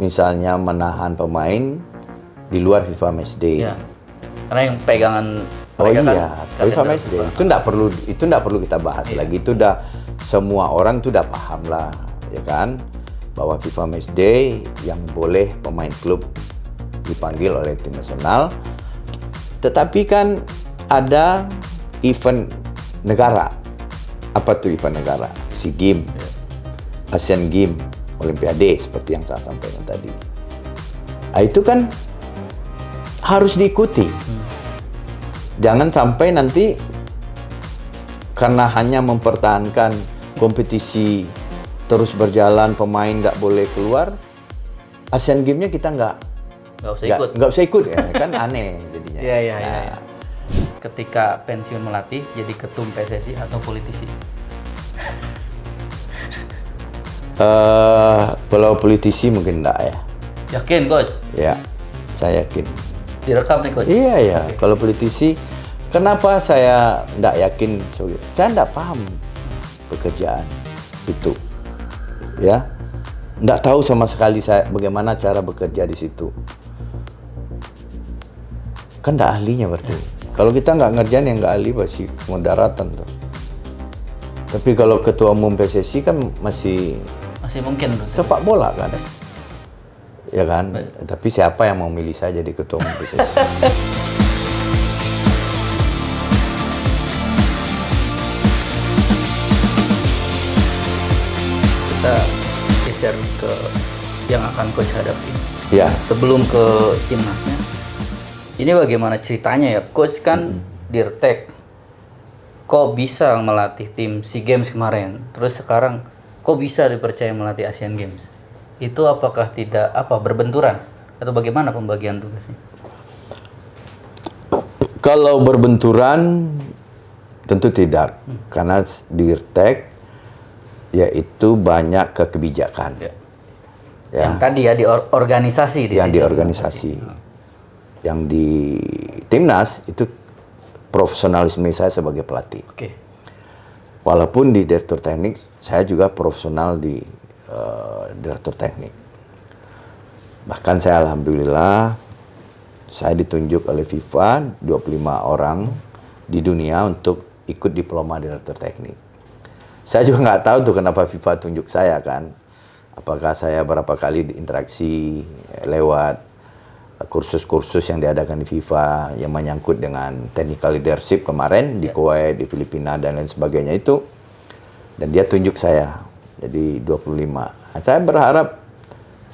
misalnya menahan pemain di luar FIFA Matchday. Ya. Karena yang pegangan Oh mereka iya, kan FIFA Matchday itu nggak perlu kita bahas lagi. Itu udah semua orang tuh udah paham lah, ya kan, bahwa FIFA Matchday yang boleh pemain klub dipanggil oleh tim nasional. Tetapi kan ada event negara. Apa tuh event negara? SEA Games, Asian Games, Olimpiade seperti yang saya sampaikan tadi. Nah, itu kan harus diikuti. Jangan sampai nanti karena hanya mempertahankan kompetisi terus berjalan, pemain nggak boleh keluar, Asian Games-nya kita nggak usah ikut ya, kan aneh jadinya. Iya. Ketika pensiun melatih, jadi ketum PSSI atau politisi? Kalau politisi mungkin enggak ya. Yakin, Coach? Ya, saya yakin. Direkam nih, Coach? Iya. Okay. Kalau politisi, kenapa saya enggak yakin? Saya enggak paham pekerjaan itu. Ya, enggak tahu sama sekali saya bagaimana cara bekerja di situ. Kan enggak ahlinya berarti. Kalau kita nggak ngerjain yang nggak ahli pasti mudaratan tuh. Tapi kalau ketua umum PSSI kan masih mungkin sepak bola kan, ya kan. Tapi siapa yang mau milih saya jadi ketua umum PSSI? Kita geser ke yang akan coach hadapi. Ya. Sebelum ke timnasnya, ini bagaimana ceritanya ya, coach kan Dirtek, kok bisa melatih tim SEA Games kemarin, terus sekarang kok bisa dipercaya melatih Asian Games? Itu apakah tidak berbenturan atau bagaimana pembagian tugasnya? Kalau berbenturan tentu tidak, karena Dirtek yaitu banyak kebijakan. Ya. Ya. Yang tadi ya di organisasi yang di organisasi. Yang di timnas itu profesionalisme saya sebagai pelatih. Oke. Walaupun di direktur teknik saya juga profesional di direktur teknik. Bahkan saya alhamdulillah saya ditunjuk oleh FIFA 25 orang di dunia untuk ikut diploma direktur teknik. Saya juga nggak tahu tuh kenapa FIFA tunjuk saya kan. Apakah saya berapa kali diinteraksi lewat kursus-kursus yang diadakan di FIFA yang menyangkut dengan technical leadership kemarin di Kuwait, di Filipina dan lain sebagainya itu. Dan dia tunjuk saya jadi 25. Nah, saya berharap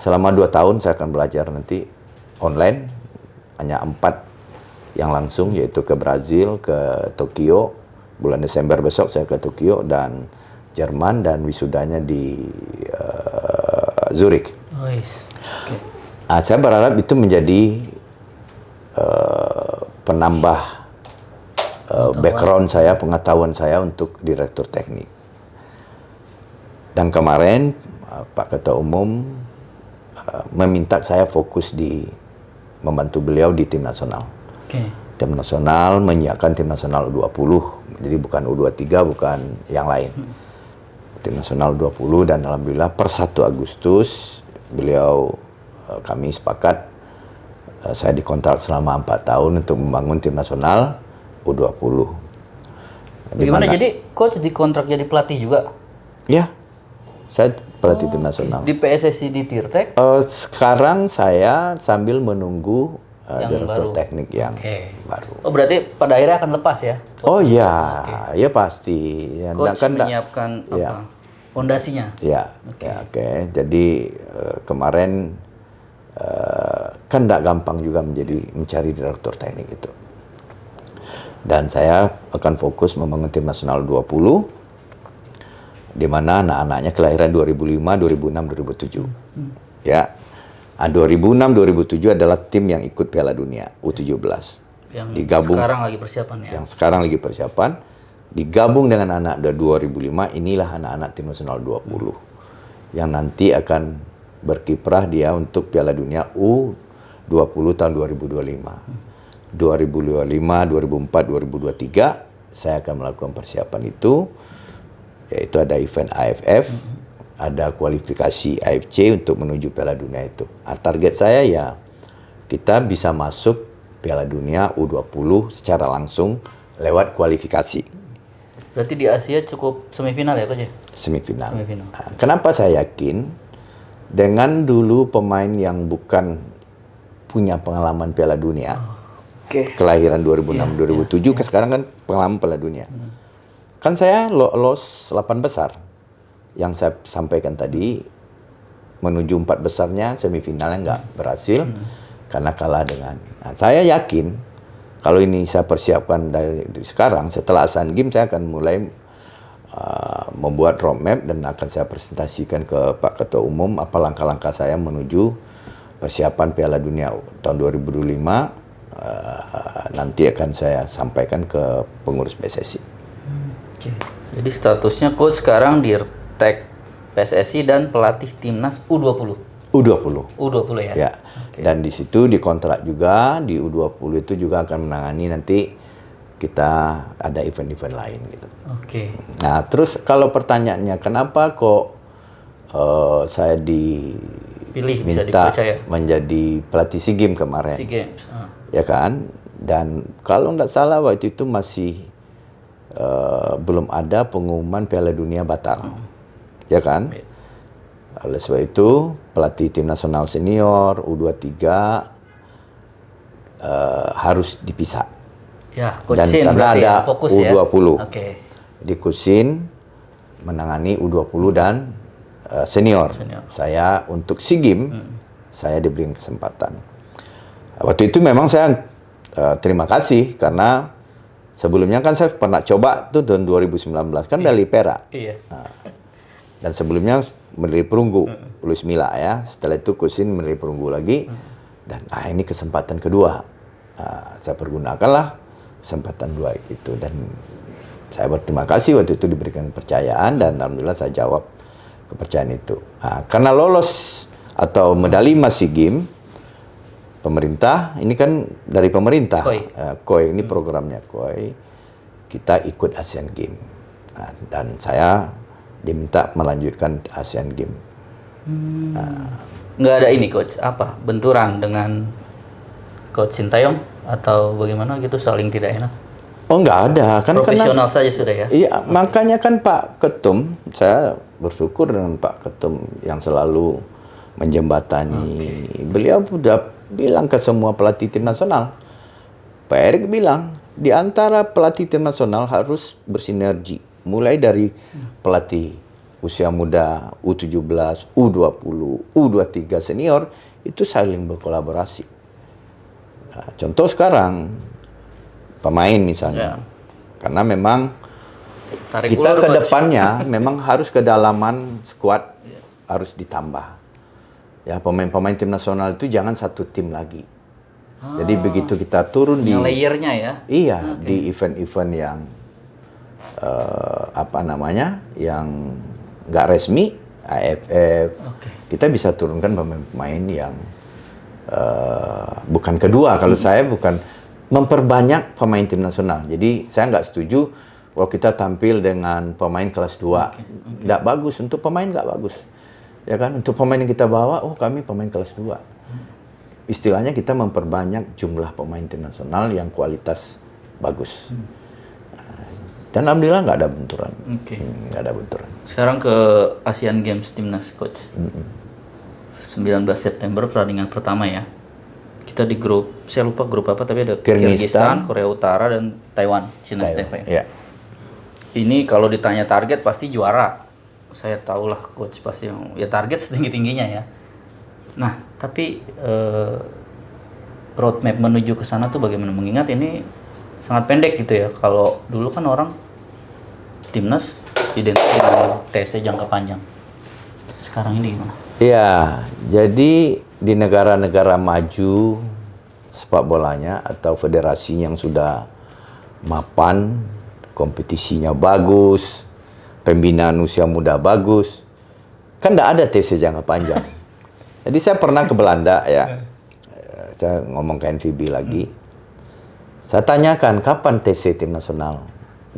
selama 2 tahun saya akan belajar nanti online. Hanya 4 yang langsung, yaitu ke Brazil, ke Tokyo. Bulan Desember besok saya ke Tokyo dan Jerman, dan wisudanya di Zurich. Okay. Nah, saya berharap itu menjadi penambah background saya, pengetahuan saya untuk direktur teknik. Dan kemarin Pak Ketua Umum meminta saya fokus di membantu beliau di tim nasional. Tim nasional, menyiapkan tim nasional U20. Jadi bukan U23, bukan yang lain. Tim nasional U20, dan alhamdulillah per 1 Agustus kami sepakat saya dikontrak selama 4 tahun untuk membangun tim nasional U20. Bagaimana jadi coach dikontrak jadi pelatih juga? Ya, saya pelatih tim nasional. Di PSSI di Dirtek? Sekarang saya sambil menunggu direktur teknik yang baru. Oh, berarti pada akhirnya akan lepas ya? Oh iya, ya pasti. Ya, coach menyiapkan apa? Fondasinya? Ya, oke. Jadi kemarin kan tidak gampang juga mencari direktur teknik itu. Dan saya akan fokus membangun tim nasional 20, di mana anak-anaknya kelahiran 2005, 2006, 2007. Ya. Nah, 2006-2007 adalah tim yang ikut Piala Dunia U17. Yang digabung, sekarang lagi persiapan ya? Yang sekarang lagi persiapan. Digabung dengan anak 2005, inilah anak-anak tim nasional 20. Yang nanti akan berkiprah dia untuk Piala Dunia U20 tahun 2025. 2025, 2004, 2023 saya akan melakukan persiapan itu, yaitu ada event AFF ada kualifikasi AFC untuk menuju Piala Dunia itu. Target saya ya kita bisa masuk Piala Dunia U20 secara langsung lewat kualifikasi. Berarti di Asia cukup semifinal ya Coach ya? Semifinal. Semifinal. Kenapa saya yakin? Dengan dulu pemain yang bukan punya pengalaman Piala Dunia, kelahiran 2006-2007, sekarang kan pengalaman Piala Dunia. Kan saya lolos 8 besar. Yang saya sampaikan tadi, menuju 4 besarnya semifinalnya nggak berhasil karena kalah dengan. Nah, saya yakin kalau ini saya persiapkan dari sekarang, setelah Asian Games saya akan mulai membuat roadmap dan akan saya presentasikan ke Pak Ketua Umum apa langkah-langkah saya menuju persiapan Piala Dunia tahun 2025. Nanti akan saya sampaikan ke pengurus PSSI. Jadi statusnya Coach sekarang di Tag PSSI dan pelatih timnas U20. U20 ya. Ya. Dan di situ dikontrak juga di U20 itu juga akan menangani nanti kita ada event-event lain gitu. Nah, terus kalau pertanyaannya kenapa kok saya Pilih, bisa diminta dipercaya menjadi pelatih SEA Games kemarin. SEA Games. Ya kan? Dan kalau nggak salah waktu itu masih belum ada pengumuman Piala Dunia batal. Ya kan? Oleh sebab itu, pelatih tim nasional senior U23 harus dipisah. Ya, Coach Dan Sin karena berarti ada ya, fokus U20. Ya. Di Coach Sin menangani U20 dan senior. Saya untuk SEA Games, saya diberi kesempatan. Waktu itu memang saya terima kasih karena sebelumnya kan saya pernah coba tuh tahun 2019 kan dari Perak. Dan sebelumnya medali perunggu Luis Milla ya. Setelah itu Coach Sin medali perunggu lagi. Dan ini kesempatan kedua. Saya pergunakanlah kesempatan dua itu dan saya berterima kasih waktu itu diberikan kepercayaan dan alhamdulillah saya jawab kepercayaan itu. Karena lolos atau medali emas SEA Games pemerintah, ini kan dari pemerintah, KOI ini programnya KOI, kita ikut Asian Games. Dan saya diminta melanjutkan Asian Games. Nggak ada ini Coach, apa, benturan dengan Coach Sintayong atau bagaimana gitu, saling tidak enak? Oh nggak ada. Kan profesional saja sudah ya? Iya, makanya kan Pak Ketum, saya bersyukur dengan Pak Ketum yang selalu menjembatani. Beliau sudah bilang ke semua pelatih tim nasional. Pak Erik bilang, di antara pelatih tim nasional harus bersinergi. Mulai dari pelatih usia muda, U17, U20, U23 senior, itu saling berkolaborasi. Nah, contoh sekarang, pemain misalnya. Karena memang kita ke depannya memang harus kedalaman skuad harus ditambah. Ya, pemain-pemain tim nasional itu jangan satu tim lagi. Jadi begitu kita turun di layernya ya. Iya, di event-event yang yang nggak resmi, AFF, kita bisa turunkan pemain-pemain yang bukan kedua. Kalau saya bukan memperbanyak pemain tim nasional. Jadi saya nggak setuju kalau kita tampil dengan pemain kelas 2. Nggak bagus, untuk pemain nggak bagus. Ya kan, untuk pemain yang kita bawa, kami pemain kelas 2. Istilahnya kita memperbanyak jumlah pemain tim nasional yang kualitas bagus. Dan alhamdulillah nggak ada benturan. Nggak ada benturan. Sekarang ke Asian Games timnas Coach. 19 September pertandingan pertama ya. Kita di grup, saya lupa grup apa, tapi ada Kyrgyzstan, Korea Utara, dan Taiwan. China Taipei. Ya. Ini kalau ditanya target pasti juara. Saya tahulah Coach pasti ya target setinggi-tingginya ya. Nah, tapi roadmap menuju ke sana tuh bagaimana? Mengingat ini sangat pendek gitu ya. Kalau dulu kan orang timnas identik dengan TC jangka panjang. Sekarang ini gimana? Iya, jadi di negara-negara maju sepak bolanya atau federasi yang sudah mapan, kompetisinya bagus, pembinaan usia muda bagus, kan tidak ada TC jangka panjang. Jadi saya pernah ke Belanda ya, saya ngomong ke NVB lagi, saya tanyakan kapan TC tim nasional,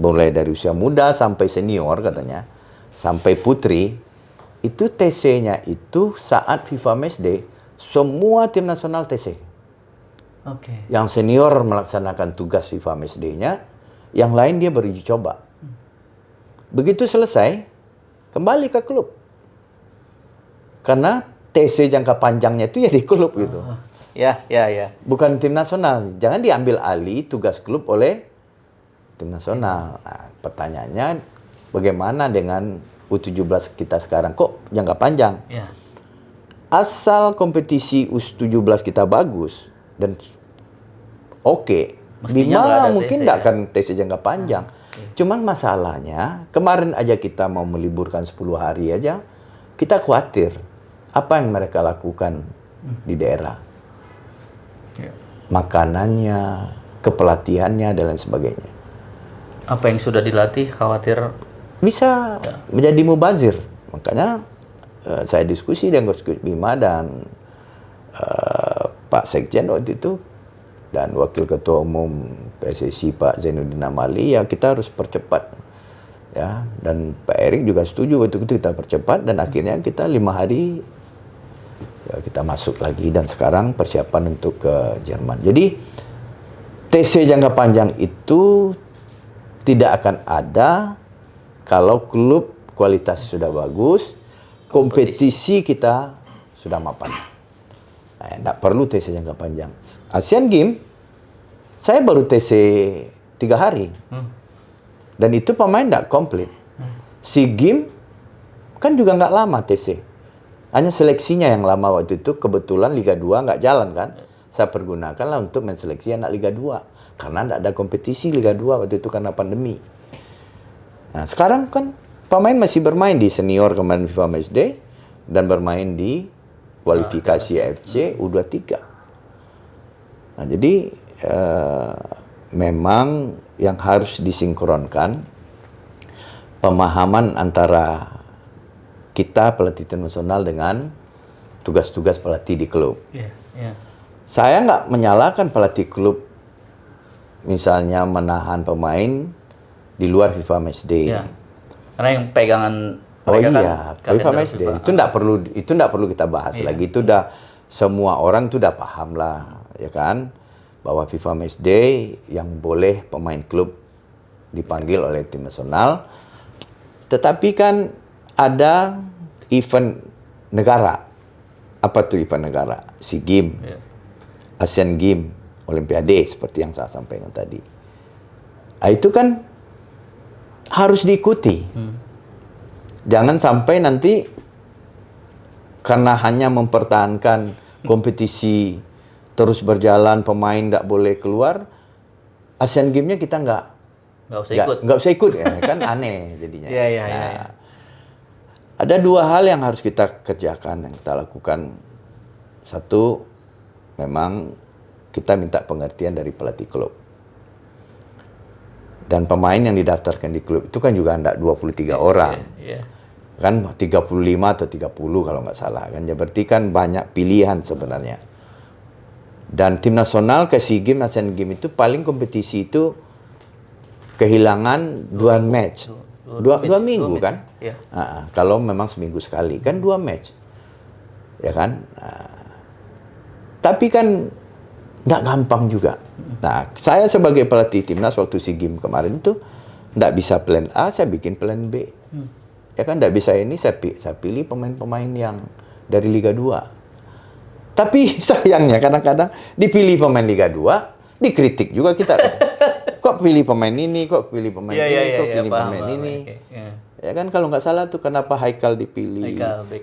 mulai dari usia muda sampai senior katanya, sampai putri, itu TC-nya itu saat FIFA Matchday semua tim nasional TC. Oke. Yang senior melaksanakan tugas FIFA Matchday-nya, yang lain dia beruji coba. Begitu selesai, kembali ke klub. Karena TC jangka panjangnya itu ya di klub gitu. Ya. Bukan tim nasional. Jangan diambil alih tugas klub oleh tim nasional. Nah, pertanyaannya bagaimana dengan U17 kita sekarang? Kok jangka panjang? Ya. Asal kompetisi U17 kita bagus dan oke, Mestinya nggak ada mungkin TC, nggak ya? akan TC jangka panjang. Cuman masalahnya kemarin aja kita mau meliburkan 10 hari aja, kita khawatir apa yang mereka lakukan di daerah. Ya. Makanannya, kepelatihannya dan lain sebagainya. Apa yang sudah dilatih khawatir Bisa menjadi mubazir. Makanya saya diskusi dengan Coach Bima dan Pak Sekjen waktu itu dan Wakil Ketua Umum PSSI Pak Zainuddin Amali, ya kita harus percepat. Ya, dan Pak Erik juga setuju waktu itu kita percepat dan akhirnya kita 5 hari ya, kita masuk lagi dan sekarang persiapan untuk ke Jerman. Jadi TC jangka panjang itu tidak akan ada kalau klub kualitas sudah bagus, kompetisi kita sudah mapan. Nah, tidak perlu TC jangka panjang. Asian Games, saya baru TC 3 hari. Dan itu pemain tidak komplit. SEA Games kan juga nggak lama TC. Hanya seleksinya yang lama waktu itu, kebetulan Liga 2 nggak jalan kan. Saya pergunakanlah untuk menseleksi anak Liga 2. Karena tidak ada kompetisi Liga 2 waktu itu karena pandemi. Nah, sekarang kan pemain masih bermain di senior kemarin FIFA Matchday dan bermain di kualifikasi AFC U23. Nah, jadi memang yang harus disinkronkan pemahaman antara kita pelatih tim nasional dengan tugas-tugas pelatih di klub. Saya nggak menyalahkan pelatih klub misalnya menahan pemain di luar FIFA Matchday. Ya. Karena yang pegangan FIFA Matchday itu enggak perlu kita bahas lagi. Itu udah semua orang itu udah paham lah, ya kan? Bahwa FIFA Matchday yang boleh pemain klub dipanggil oleh tim nasional. Tetapi kan ada event negara. Apa tuh event negara? SEA Games, Asian Games, Olimpiade seperti yang saya sampaikan tadi. Nah, itu kan harus diikuti. Jangan sampai nanti karena hanya mempertahankan kompetisi terus berjalan, pemain tidak boleh keluar, Asian Games-nya kita nggak usah ikut ya, kan aneh jadinya. Ada 2 hal yang harus kita kerjakan, yang kita lakukan. Satu, memang kita minta pengertian dari pelatih klub. Dan pemain yang didaftarkan di klub itu kan juga ada 23 orang. Kan 35 atau 30 kalau nggak salah. Kan ya, berarti kan banyak pilihan sebenarnya. Dan tim nasional ke SEA Games, Asian Games itu paling kompetisi itu kehilangan 2 match. 2 minggu kan? Kalau memang seminggu sekali kan 2 match. Ya kan? Tapi kan nggak gampang juga. Nah, saya sebagai pelatih timnas waktu SEA Games kemarin itu nggak bisa plan A, saya bikin plan B. Ya kan, nggak bisa ini, saya pilih pemain-pemain yang dari Liga 2. Tapi sayangnya kadang-kadang dipilih pemain Liga 2, dikritik juga kita. Kok pilih pemain ini, kok pilih pemain ini, kok pilih pemain ini. Ya kan, kalau nggak salah tuh kenapa Haikal dipilih,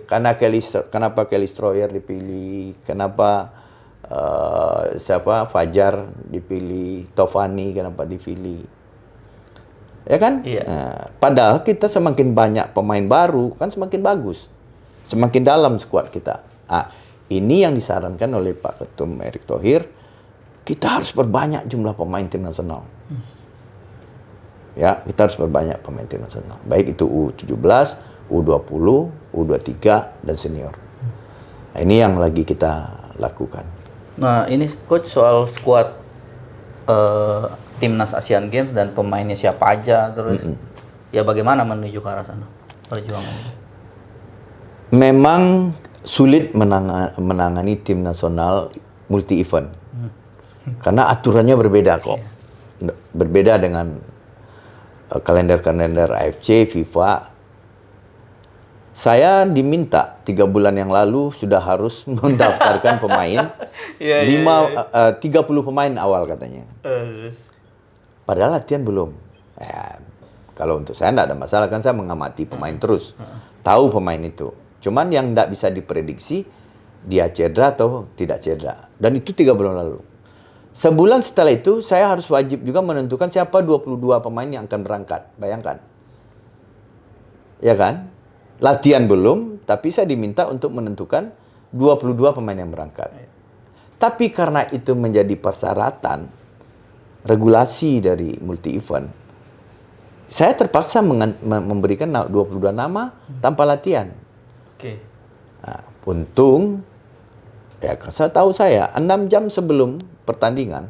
kenapa Kelly Stroyer dipilih, kenapa Fajar dipilih, Tovani kenapa dipilih, ya kan? Nah, padahal kita semakin banyak pemain baru kan semakin bagus, semakin dalam skuad kita. Ini yang disarankan oleh Pak Ketum Erick Thohir, kita harus perbanyak jumlah pemain tim nasional. Ya, kita harus perbanyak pemain tim nasional, baik itu U17, U20, U23 dan senior. Nah, ini yang lagi kita lakukan. Nah, ini coach soal skuad timnas Asian Games dan pemainnya siapa aja, terus ya bagaimana menuju ke arah sana perjuangannya? memang sulit menangani tim nasional multi event. Karena aturannya berbeda kok. Berbeda dengan kalender-kalender AFC, FIFA. Saya diminta 3 bulan yang lalu sudah harus mendaftarkan pemain. 30 pemain awal katanya. Padahal latihan belum. Ya, kalau untuk saya tidak ada masalah, kan saya mengamati pemain terus. Tahu pemain itu. Cuman yang tidak bisa diprediksi, dia cedera atau tidak cedera. Dan itu 3 bulan lalu. Sebulan setelah itu, saya harus wajib juga menentukan siapa 22 pemain yang akan berangkat. Bayangkan. Ya kan? Latihan belum, tapi saya diminta untuk menentukan 22 pemain yang berangkat. Tapi karena itu menjadi persyaratan regulasi dari multi event, saya terpaksa memberikan 22 nama tanpa latihan. Nah, untung, ya saya tahu 6 jam sebelum pertandingan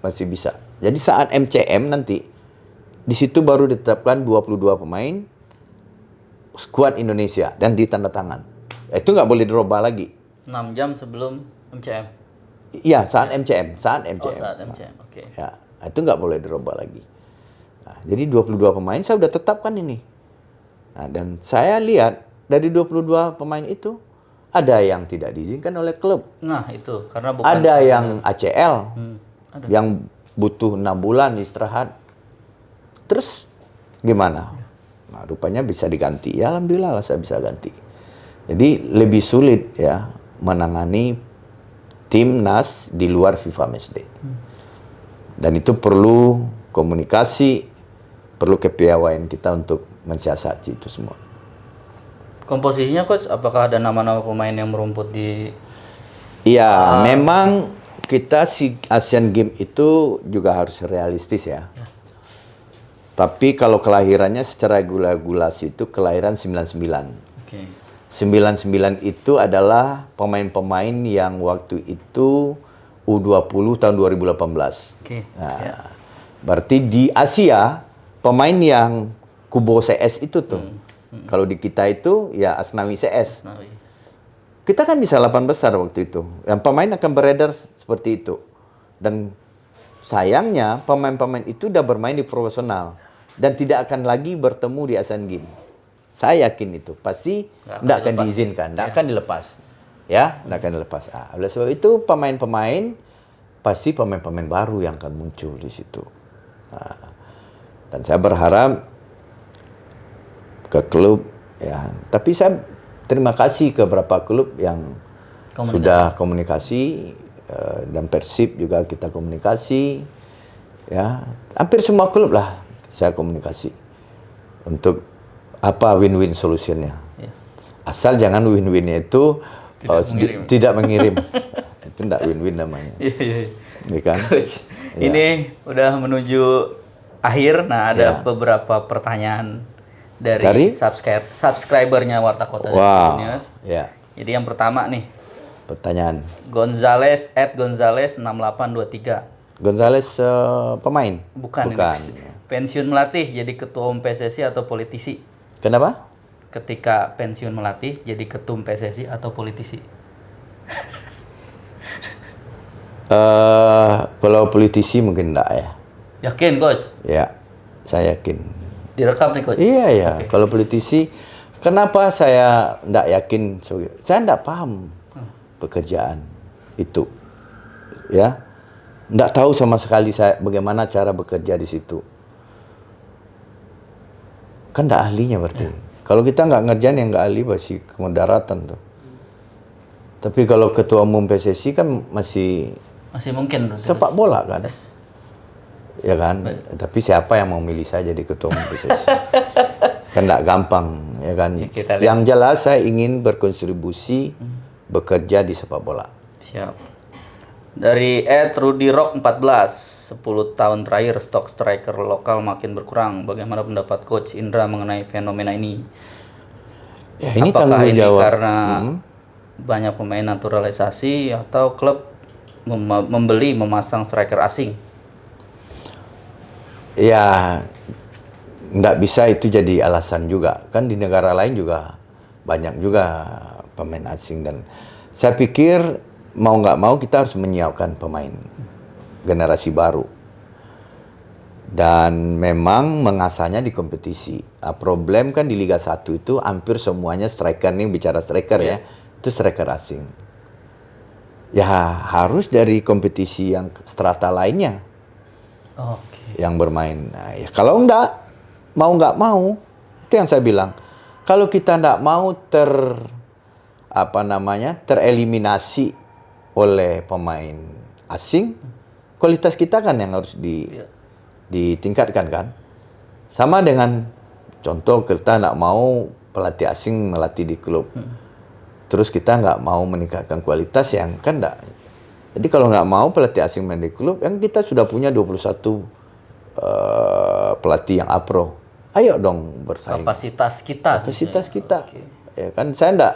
masih bisa. Jadi saat MCM nanti, di situ baru ditetapkan 22 pemain skuad Indonesia dan ditanda tangan. Itu nggak boleh dirubah lagi. 6 jam sebelum MCM. Iya, saat MCM. Saat MCM. Oke. Ya, itu nggak boleh dirubah lagi. Nah, jadi 22 pemain saya udah tetapkan ini. Nah, dan saya lihat dari 22 pemain itu ada yang tidak diizinkan oleh klub. Nah, itu karena bukan ada yang ACL. Ada. Yang butuh 6 bulan istirahat. Terus gimana? Nah, rupanya bisa diganti. Ya alhamdulillah lah saya bisa ganti. Jadi lebih sulit ya menangani timnas di luar FIFA Matchday. Dan itu perlu komunikasi, perlu kepiawaian kita untuk mensiasati itu semua. Komposisinya coach, apakah ada nama-nama pemain yang merumput di? Iya, memang kita Asian Games itu juga harus realistis ya. Tapi kalau kelahirannya secara regulasi itu kelahiran 99. Oke. 99 itu adalah pemain-pemain yang waktu itu U20 tahun 2018. Oke. Nah, berarti di Asia pemain yang Kubo CS itu tuh. Kalau di kita itu ya Asnawi CS. Kita kan bisa 8 besar waktu itu. Yang pemain akan beredar seperti itu. Dan sayangnya pemain-pemain itu udah bermain di profesional dan tidak akan lagi bertemu di Asian Games. Saya yakin itu pasti tidak akan diizinkan, tidak akan dilepas. Ya, tidak akan dilepas. Oleh sebab itu pemain-pemain pasti pemain-pemain baru yang akan muncul di situ. Dan saya berharap ke klub ya, tapi saya terima kasih ke beberapa klub yang sudah komunikasi dan Persib juga kita komunikasi. Ya, hampir semua klub lah saya komunikasi untuk apa win-win solutionnya. Asal jangan win-winnya itu tidak mengirim. Itu tidak win-win namanya. Iya kan? Coach, ini udah menuju akhir. Nah, ada beberapa pertanyaan dari subscribernya Warta Kota News. Ya. Jadi yang pertama nih. Pertanyaan. Gonzales @Gonzales6823. Gonzales pemain? Bukan. Pensiun melatih jadi ketua umum PSSI atau politisi? Kenapa? Ketika pensiun melatih jadi ketum PSSI atau politisi? Kalau politisi mungkin enggak ya. Yakin coach? Ya, saya yakin. Direkam nih coach? Iya ya. Okay. Kalau politisi, kenapa saya enggak yakin? Saya enggak paham pekerjaan itu, ya. Enggak tahu sama sekali saya bagaimana cara bekerja di situ. Kan enggak ahlinya berarti. Kalau kita nggak ngerjain yang nggak ahli pasti kemudaratan tuh. Tapi kalau ketua umum PSSI kan masih mungkin sepak bola kan, ya kan. Tapi siapa yang mau milih saya jadi ketua umum PSSI? Kan nggak gampang, ya kan. Ya, yang jelas saya ingin berkontribusi bekerja di sepak bola. Siap. Dari @rudyrock 14, 10 tahun terakhir stok striker lokal makin berkurang. Bagaimana pendapat Coach Indra mengenai fenomena ini? Ya, ini apakah tanggung ini jawab karena banyak pemain naturalisasi atau klub memasang striker asing? Ya, nggak bisa itu jadi alasan juga. Kan di negara lain juga banyak juga pemain asing, dan saya pikir mau nggak mau kita harus menyiapkan pemain generasi baru. Dan memang mengasahnya di kompetisi. Problem kan di Liga 1 itu hampir semuanya striker, nih bicara striker ya, itu striker asing. Ya harus dari kompetisi yang strata lainnya yang bermain. Nah, ya kalau nggak mau, itu yang saya bilang. Kalau kita nggak mau tereliminasi oleh pemain asing, kualitas kita kan yang harus ditingkatkan kan. Sama dengan contoh kita nggak mau pelatih asing melatih di klub. Terus kita nggak mau meningkatkan kualitas, yang kan nggak. Jadi kalau nggak mau pelatih asing main di klub, yang kita sudah punya 21 pelatih yang apro. Ayo dong bersaing. Kapasitas kita. Okay. Ya kan, saya nggak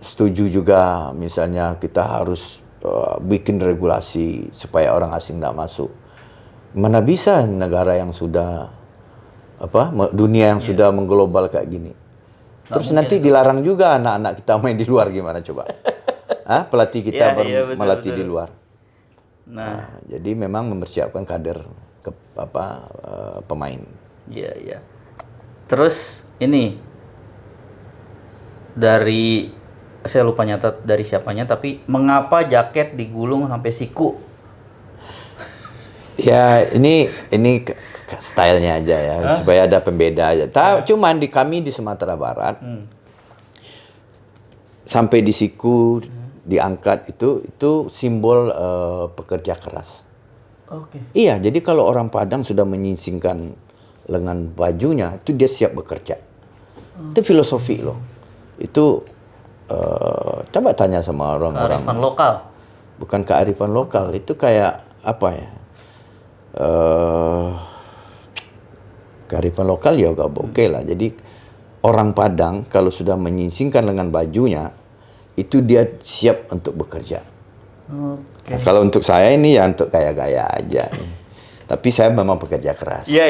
setuju juga misalnya kita harus bikin regulasi supaya orang asing nggak masuk. Mana bisa negara yang sudah dunia yang sudah mengglobal kayak gini. Terus nanti dilarang juga anak-anak kita main di luar, gimana coba? Pelatih kita melatih di luar. Nah, jadi memang mempersiapkan kader pemain. Iya. Terus ini dari, saya lupa nyatat dari siapanya, tapi mengapa jaket digulung sampai siku? Ya ini stylenya aja ya, supaya ada pembeda aja. Cuman kami di Sumatera Barat sampai di siku diangkat itu simbol pekerja keras. Iya, jadi kalau orang Padang sudah menyingsingkan lengan bajunya, itu dia siap bekerja. Itu filosofi loh. Itu coba tanya sama orang-orang. Kearifan lokal. Bukan kearifan lokal, itu kayak apa ya? Kearifan lokal ya oke lah. Jadi orang Padang kalau sudah menyingsingkan lengan bajunya, itu dia siap untuk bekerja. Nah, kalau untuk saya ini ya untuk gaya-gaya aja nih. Tapi saya memang pekerja keras. Iya,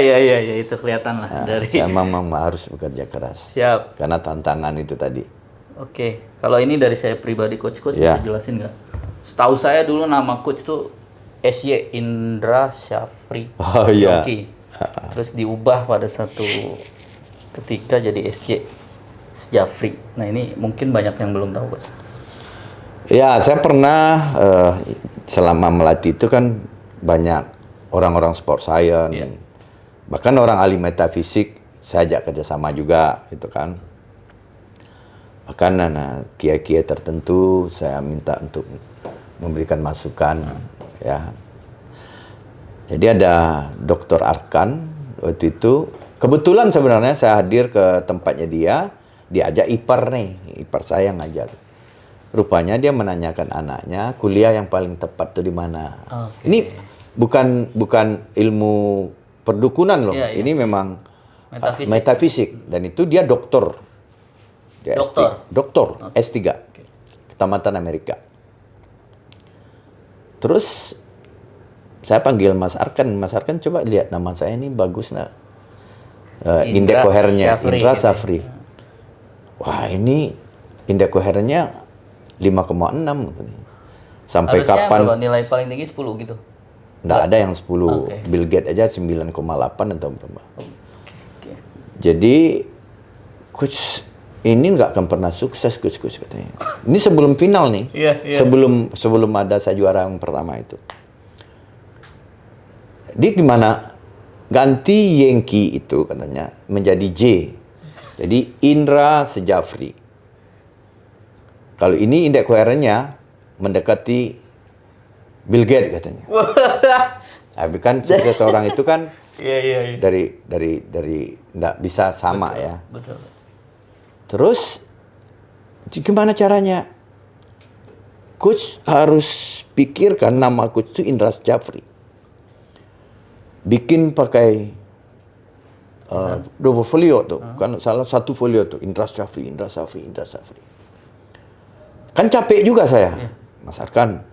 itu kelihatan lah dari. Saya memang harus bekerja keras. Siap. Karena tantangan itu tadi. Oke. Kalau ini dari saya pribadi, coach bisa jelasin nggak? Setahu saya dulu nama coach itu SY Indra Syafri. Oh iya. Terus diubah pada satu ketika jadi SJ Syafri. Nah ini mungkin banyak yang belum tahu, coach. Ya, saya pernah selama melatih itu kan banyak orang-orang sport science, bahkan orang ahli metafisik saya ajak kerjasama juga, gitu kan. Bahkan kiai-kiai tertentu saya minta untuk memberikan masukan, ya. Jadi ada Dr. Arkan waktu itu, kebetulan sebenarnya saya hadir ke tempatnya diajak ipar saya yang ngajak. Rupanya dia menanyakan anaknya kuliah yang paling tepat tuh di mana. Ini bukan ilmu perdukunan loh. Ini memang metafisik, dan itu dia doktor. Doktor S3. Ketamatan Amerika. Terus saya panggil Mas Arkan coba lihat nama saya ini bagus nggak? Indeks kohernya Indra Syafri. Wah, ini indeks kohernya 5,6. Sampai harusnya kapan? Harusnya nilai paling tinggi 10 gitu. Nggak ada yang 10. Bill Gates aja 9,8 atau berapa. Jadi coach ini nggak akan pernah sukses, coach katanya. Ini sebelum final nih. Sebelum ada saya juara yang pertama itu. Dia gimana? Ganti Yengki itu katanya menjadi J. Jadi Indra Syafri. Kalau ini indeks koherennya mendekati Bill Gates katanya. Tapi kan sukses orang itu kan dari nggak bisa sama. Betul, ya. Betul. Terus gimana caranya? Coach harus pikirkan nama coach itu Indra Syafri. Bikin pakai double folio tuh, kan salah satu folio tuh Indra Syafri. Kan capek juga saya, Mas Arkan.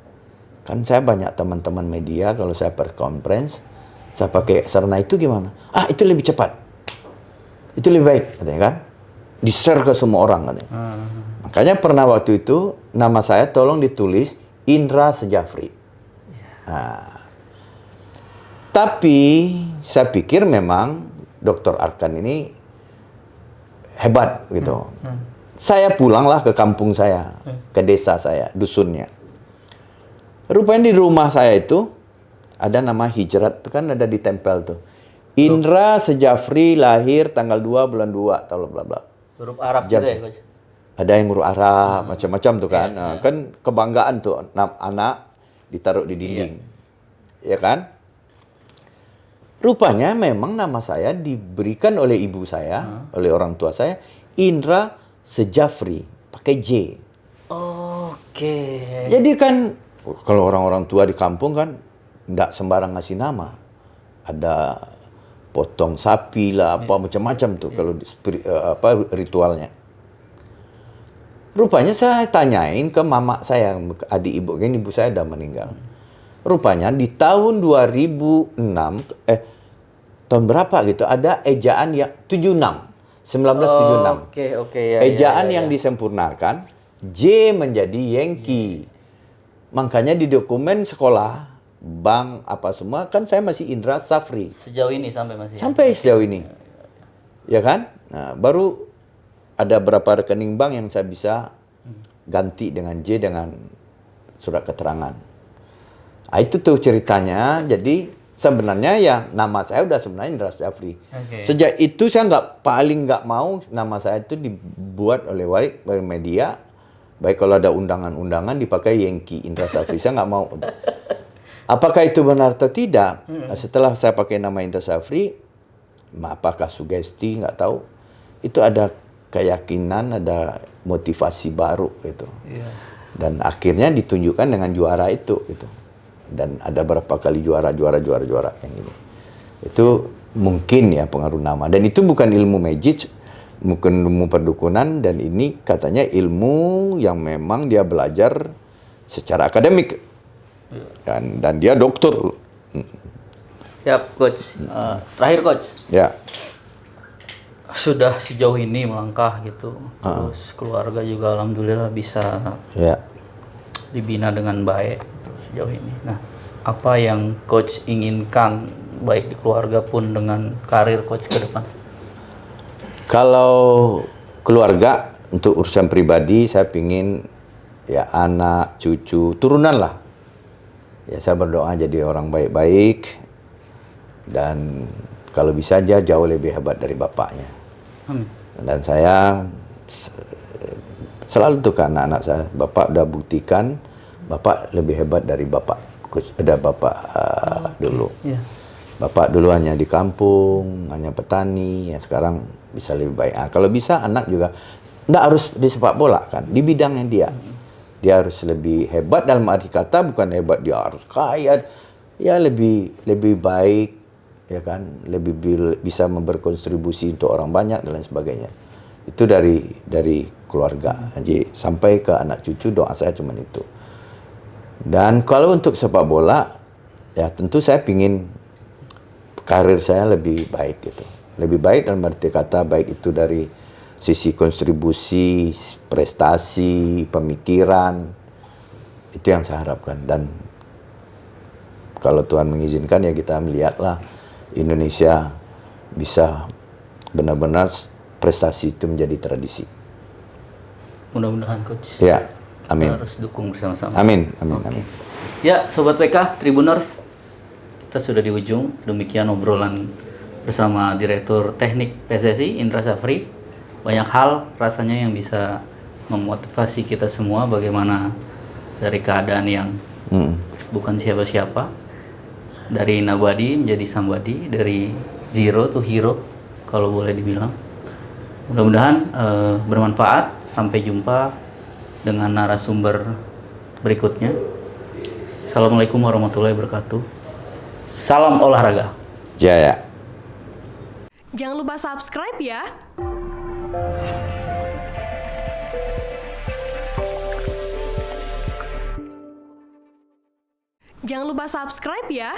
Kan saya banyak teman-teman media, kalau saya perconference, saya pakai sarana itu gimana? Itu lebih cepat. Itu lebih baik, katanya kan. di-share ke semua orang katanya. Makanya pernah waktu itu nama saya tolong ditulis Indra Sejafri. Nah, tapi saya pikir memang Dr. Arkan ini hebat gitu. Saya pulanglah ke kampung saya, ke desa saya, dusunnya. Rupanya di rumah saya itu ada nama hijrat, kan ada ditempel tuh. Indra Sejafri lahir tanggal 2 bulan 2 tahun bla bla. Huruf Arab Jam gitu ya, Coach? Ada yang huruf Arab, macam-macam tuh kan. Nah, kan kebanggaan tuh anak ditaruh di dinding. Ya kan? Rupanya memang nama saya diberikan oleh ibu saya, oleh orang tua saya, Indra Sejafri, pakai J. Oke. Jadi kan kalau orang-orang tua di kampung kan enggak sembarang ngasih nama. Ada potong sapi lah, apa macam-macam tuh kalau ritualnya. Rupanya saya tanyain ke mama saya, adik ibu, kan ibu saya udah meninggal. Rupanya di tahun 2006, tahun berapa gitu, ada ejaan yang 76, 1976. Oke, ya. Ejaan yang disempurnakan, J menjadi Yankee. Makanya di dokumen sekolah, bank, apa semua, kan saya masih Indra Safri. Sejauh ini sampai masih. Sampai sejauh ini. Ya kan? Nah, baru ada berapa rekening bank yang saya bisa ganti dengan J dengan surat keterangan. Nah, itu tuh ceritanya. Jadi sebenarnya ya nama saya udah sebenarnya Indra Sejafri. Sejak itu saya paling nggak mau nama saya itu dibuat oleh media. Baik kalau ada undangan-undangan dipakai Yankee Indra Sejafri. Saya nggak mau. Apakah itu benar atau tidak? Setelah saya pakai nama Indra Sejafri, apakah sugesti nggak tahu. Itu ada keyakinan, ada motivasi baru gitu. Dan akhirnya ditunjukkan dengan juara itu gitu. Dan ada berapa kali juara yang ini. Itu mungkin ya pengaruh nama. Dan itu bukan ilmu magic, bukan ilmu perdukunan, dan ini katanya ilmu yang memang dia belajar secara akademik. Dan dia dokter. Siap, Coach. Terakhir, Coach. Ya. Sudah sejauh ini melangkah gitu. Terus keluarga juga alhamdulillah bisa dibina dengan baik sejauh ini. Nah, apa yang Coach inginkan baik di keluarga pun dengan karir Coach ke depan? Kalau keluarga untuk urusan pribadi saya pingin ya anak, cucu, turunan lah. Ya saya berdoa jadi orang baik-baik dan kalau bisa aja jauh lebih hebat dari bapaknya. Dan saya selalu tuh ke anak-anak saya, bapak udah buktikan bapak lebih hebat dari bapak dulu. Bapak dulu hanya di kampung, hanya petani, ya sekarang bisa lebih baik. Nah, kalau bisa anak juga nggak harus di sepak bola kan, di bidangnya dia. Dia harus lebih hebat dalam arti kata, bukan hebat dia harus kaya, ya lebih baik, ya kan, lebih bisa berkontribusi untuk orang banyak dan lain sebagainya. Itu dari keluarga. Jadi sampai ke anak cucu doa saya cuma itu. Dan kalau untuk sepak bola, ya tentu saya pingin karir saya lebih baik gitu. Lebih baik dalam arti kata baik itu dari sisi kontribusi, prestasi, pemikiran. Itu yang saya harapkan. Dan kalau Tuhan mengizinkan ya kita melihatlah Indonesia bisa benar-benar prestasi itu menjadi tradisi. Mudah-mudahan Coach. Ya, amin. Kita harus dukung bersama-sama. Amin. Ya, Sobat PK, Tribuners, kita sudah di ujung. Demikian obrolan bersama Direktur Teknik PSSI, Indra Sejafri. Banyak hal rasanya yang bisa memotivasi kita semua bagaimana dari keadaan yang bukan siapa-siapa, dari nobody menjadi somebody, dari zero to hero kalau boleh dibilang. Mudah-mudahan bermanfaat. Sampai jumpa dengan narasumber berikutnya. Assalamualaikum warahmatullahi wabarakatuh. Salam olahraga. Jaya. Jangan lupa subscribe ya. Jangan lupa subscribe ya.